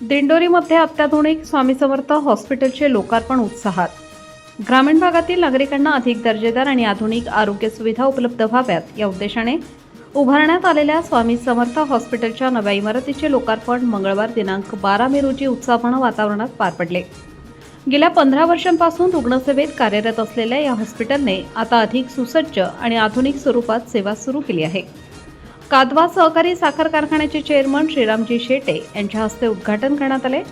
दिंडोरीमध्ये अत्याधुनिक स्वामी समर्थ हॉस्पिटलचे लोकार्पण उत्साहात। ग्रामीण भागातील नागरिकांना अधिक दर्जेदार आणि आधुनिक आरोग्य सुविधा उपलब्ध व्हाव्यात या उद्देशाने उभारण्यात आलेल्या स्वामी समर्थ हॉस्पिटलच्या नव्या इमारतीचे लोकार्पण मंगळवार दिनांक 12 मे रोजी उत्साहपूर्ण वातावरणात पार पडले। गेल्या 15 वर्षांपासून रुग्णसेवेत कार्यरत असलेल्या या हॉस्पिटलने आता अधिक सुसज्ज आणि आधुनिक स्वरूपात सेवा सुरू केली आहे। कादवा सहकारी साखर कारखान्याचे चेअरमन श्रीरामजी शेटे यांच्या हस्ते उद्घाटन करण्यात आले।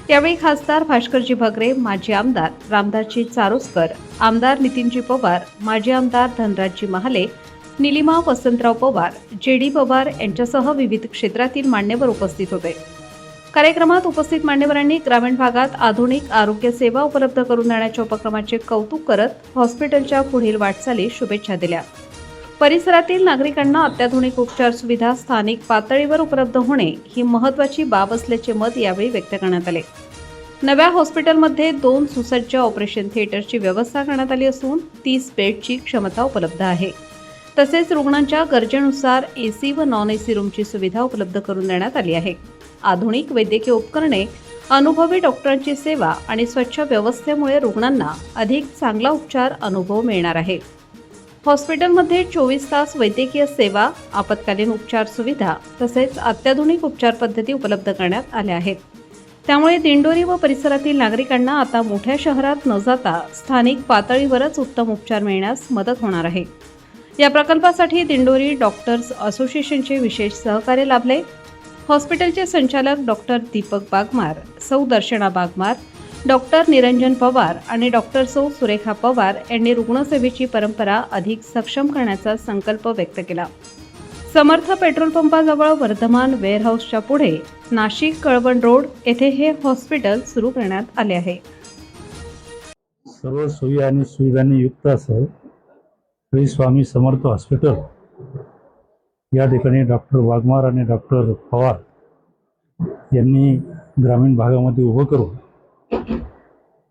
यावेळी खासदार भास्करजी भगरे, माजी आमदार रामदासजी चारोस्कर, आमदार नितीनजी पवार, माजी आमदार धनराजजी महाले, निलिमा वसंतराव पवार, जेडी पवार यांच्यासह विविध क्षेत्रातील मान्यवर उपस्थित होते। कार्यक्रमात उपस्थित मान्यवरांनी ग्रामीण भागात आधुनिक आरोग्य सेवा उपलब्ध करून देण्याच्या उपक्रमाचे कौतुक करत हॉस्पिटलच्या पुढील वाटचालीस शुभेच्छा दिल्या। परिसरातील नागरिकांना अत्याधुनिक उपचार सुविधा स्थानिक पातळीवर उपलब्ध होणे ही महत्त्वाची बाब असल्याचे मत यावेळी व्यक्त करण्यात आले। नव्या हॉस्पिटलमध्ये 2 सुसज्ज ऑपरेशन थिएटरची व्यवस्था करण्यात आली असून 30 बेडची क्षमता उपलब्ध आहे। तसेच रुग्णांच्या गरजेनुसार एसी व नॉन एसी रूमची सुविधा उपलब्ध करून देण्यात आली आहे। आधुनिक वैद्यकीय उपकरणे, अनुभवी डॉक्टरांची सेवा आणि स्वच्छ व्यवस्थेमुळे रुग्णांना अधिक चांगला उपचार अनुभव मिळणार आहे। हॉस्पिटलमध्ये 24 तास वैद्यकीय सेवा, आपत्कालीन उपचार सुविधा तसेच अत्याधुनिक उपचार पद्धती उपलब्ध करण्यात आल्या आहेत। त्यामुळे दिंडोरी व परिसरातील नागरिकांना आता मोठ्या शहरात न जाता स्थानिक पातळीवरच उत्तम उपचार मिळण्यास मदत होणार आहे। या प्रकल्पासाठी दिंडोरी डॉक्टर्स असोसिएशनचे विशेष सहकार्य लाभले। हॉस्पिटलचे संचालक डॉक्टर दीपक बागमार, सौ दर्शना बागमार, डॉक्टर निरंजन पवार आणि डॉक्टर सौ सुरेखा पवार यांनी रुग्णसेवेची परंपरा अधिक सक्षम करण्याचा संकल्प व्यक्त केला। समर्थ पेट्रोल पंपाजवळ वर्धमान वेअरहाऊसच्या पुढे नाशिक कळवण रोड येथे हे हॉस्पिटल सुरू करण्यात आले आहे। सर्व सोयी आणि सुविधांनी युक्त असं श्री स्वामी समर्थ हॉस्पिटल या ठिकाणी डॉक्टर वाघमार आणि डॉक्टर पवार यांनी ग्रामीण भागामध्ये उभं करून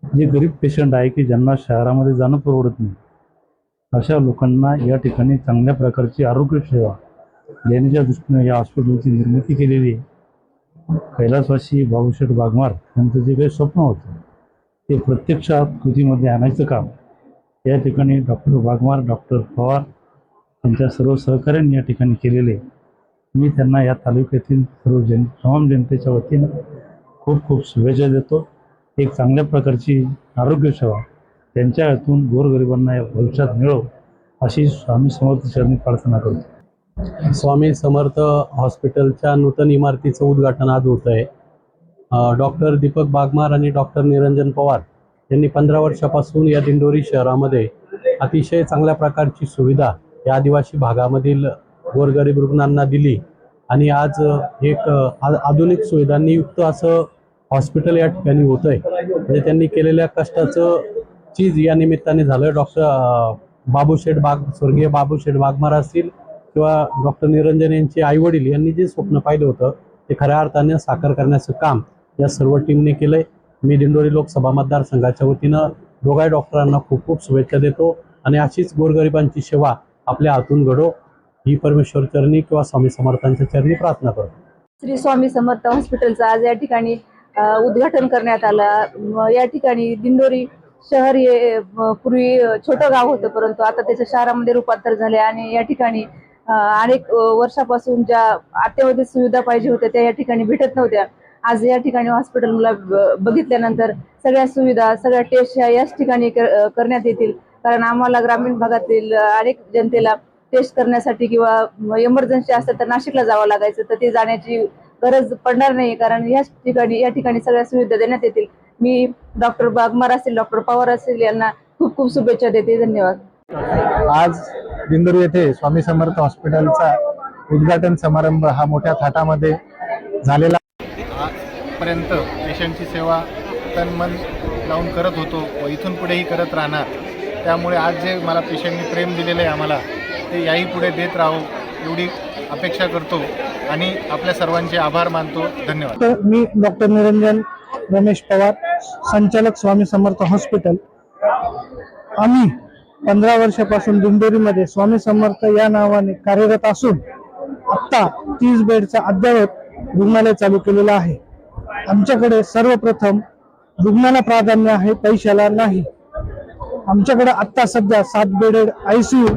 जे गरीब पेशंट आहे की ज्यांना शहरामध्ये जाणं परवडत नाही अशा लोकांना या ठिकाणी चांगल्या प्रकारची आरोग्य सेवा देण्याच्या दृष्टीने या हॉस्पिटलची निर्मिती केलेली आहे। कैलासवासी बाबूशेठ वाघमार यांचं जे काही स्वप्न होतं ते प्रत्यक्षात कृतीमध्ये आणायचं काम या ठिकाणी डॉक्टर वाघमार, डॉक्टर पवार यांच्या सर्व सहकार्यांनी या ठिकाणी केलेले। मी त्यांना या तालुक्यातील सर्व तमाम जनतेच्या वतीनं खूप खूप शुभेच्छा देतो। एक चांगल्या प्रकारची आरोग्य सेवा त्यांच्या हातून गोरगरिबांना भविष्यात मिळो अशी स्वामी समर्थ चरणी प्रार्थना करतो। स्वामी समर्थ हॉस्पिटलच्या नूतन इमारतीचं उद्घाटन आज होत आहे। डॉक्टर दीपक बागमार आणि डॉक्टर निरंजन पवार यांनी 15 वर्षापासून या दिंडोरी शहरामध्ये अतिशय चांगल्या प्रकारची सुविधा या आदिवासी भागामधील गोरगरीब रुग्णांना दिली आणि आज एक आधुनिक सुविधांनी युक्त असं हॉस्पिटल या ठिकाणी होतं आहे। म्हणजे त्यांनी केलेल्या कष्टाचं चीज या निमित्ताने झालं। स्वर्गीय बाबूशेठ वाघमार असतील किंवा डॉक्टर निरंजन यांचे आईवडील यांनी जे स्वप्न पाहिलं होतं ते खऱ्या अर्थाने साकार करण्याचं काम या सर्व टीमने केलंय। मी दिंडोरी लोकसभा मतदारसंघाच्या वतीनं दोघाही डॉक्टरांना खूप खूप शुभेच्छा देतो आणि अशीच गोरगरिबांची सेवा आपल्या हातून घडो ही परमेश्वर चरणी किंवा स्वामी समर्थांच्या चरणी प्रार्थना करतो। श्री स्वामी समर्थ हॉस्पिटलचं आज या ठिकाणी उद्घाटन करण्यात आलं। या ठिकाणी दिंडोरी शहर हे पूर्वी छोटं गाव होतं, परंतु आता त्याचं शहरामध्ये रूपांतर झाले आणि या ठिकाणी अनेक वर्षापासून ज्या अत्यावश्यक सुविधा पाहिजे होत्या त्या या ठिकाणी भेटत नव्हत्या। आज या ठिकाणी हॉस्पिटलला बघितल्यानंतर सगळ्या सुविधा, सगळ्या टेस्ट याच ठिकाणी करण्यात येतील। कारण आम्हाला ग्रामीण भागातील अनेक जनतेला टेस्ट करण्यासाठी किंवा इमर्जन्सी असेल तर नाशिकला जावं लागायचं, तर ते जाण्याची गरज पडणार नाही कारण या ठिकाणी सगळ्या सुविधा देण्यात येतील। मी डॉक्टर बागमार असतील, डॉक्टर पवार असतील यांना खूप खूप शुभेच्छा देते। धन्यवाद। आज दिंडोरी येथे स्वामी समर्थ हॉस्पिटलचा उद्घाटन समारंभ हा मोठ्या थाटामध्ये झालेला। आजपर्यंत पेशंटची सेवा तन मन लावून करत होतो व इथून पुढेही करत राहणार। त्यामुळे आज जे मला पेशंटने प्रेम दिलेलं आहे आम्हाला ते याही पुढे देत राहू एवढी अपेक्षा करतो आणि आपल्या सर्वांचे आभार मानतो। धन्यवाद। मी डॉक्टर निरंजन रमेश पवार, संचालक स्वामी समर्थ हॉस्पिटल। आम्ही 15 वर्षापासून दिंडोरीमध्ये स्वामी समर्थ या नावाने कार्यरत असून आता 30 बेडचा अद्ययावत रुग्णालय चालू केलेलं आहे। आमच्याकडे सर्वप्रथम रुग्णाला प्राधान्य आहे, पैशाला नाही. आमच्याकडे आत्ता सध्या 7 बेडेड ICU,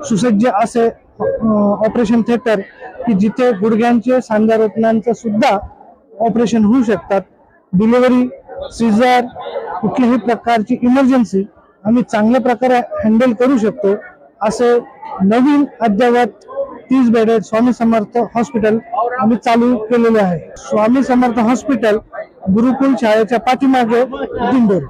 सुसज्ज असे ऑपरेशन थिएटर की जिथे गुडघ्यांचे, सांध्यारोपणांचं सुद्धा ऑपरेशन होऊ शकतात. डिलिव्हरी, सीझर, कुठल्याही प्रकारची इमर्जन्सी आम्ही चांगल्या प्रकारे हँडल करू शकतो. असे नवीन अद्ययावत 30 बेडेड स्वामी समर्थ हॉस्पिटल आम्ही चालू केलेले आहे. स्वामी समर्थ हॉस्पिटल गुरुकुल शाळेच्या पाठीमागे दिंडोरी.